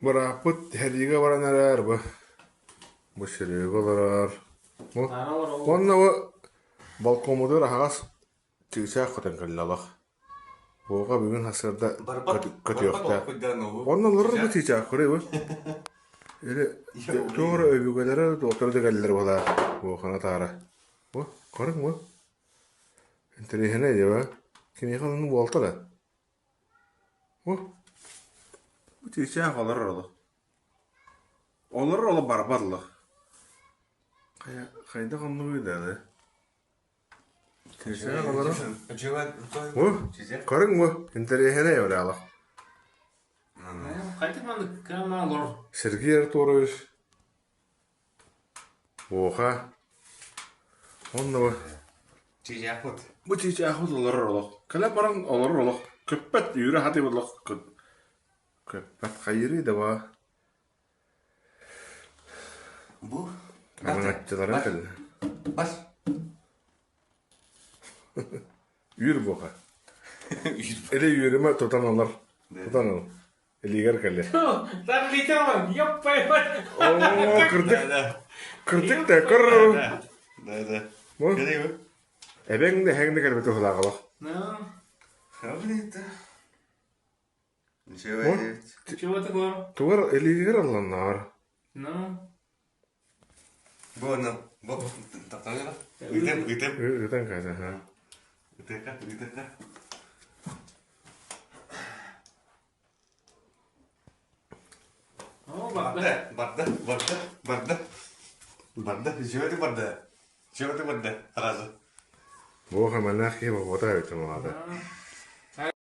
Barapıt hediye varanlar bu. Bu şerif olarar. Bu. Onunla bu balkomudur ağas tüyse kotan kallalak. Boğa bugün hasırda kötü yokta. Onunla lırır bu tüyse kore bu. Öyle doğru övgülere doktor da geldiler bu da. Bu kana tara. Bu karın bu. Enterihine diyor. Kim yakalını bu altıra. Bu. Bu tüyse kalır orada. Olur ola barbarlı. Kayda kanlı da. Tüyse kalır. Bu. Karın bu. Enterihine öyle alak. Kaydık mı? Kıramdan olur. Sergiyer Toros. Oha. Onunla bu. Çiçekut. Bu çiçeği olur oğlum. Kala paran olur oğlum. Köpet yürü hadi bu. Köpet kayırı da var. Bu. Anlatçıların kal. Bas. Yürü boğa. Ele yürüme tutan alır. Tutan alır. Eli yer kalle. Sen bitemem. Yapma yapma. Oo kırdık. Kırdık da kır. Da. Bu. Geliyor. Eben de hengde kalbeti hulakalı. Ne? Kabinette. Bu. Coba tuh gua. Tuvar eli yer alanlar. Ne? Bueno, vos, tatangnya. Item. Yürüden kayda ha. Iteka. Oh, bak. Barda. Siapa itu barda? Rasa. Boğa hemen ki bu da evet ama.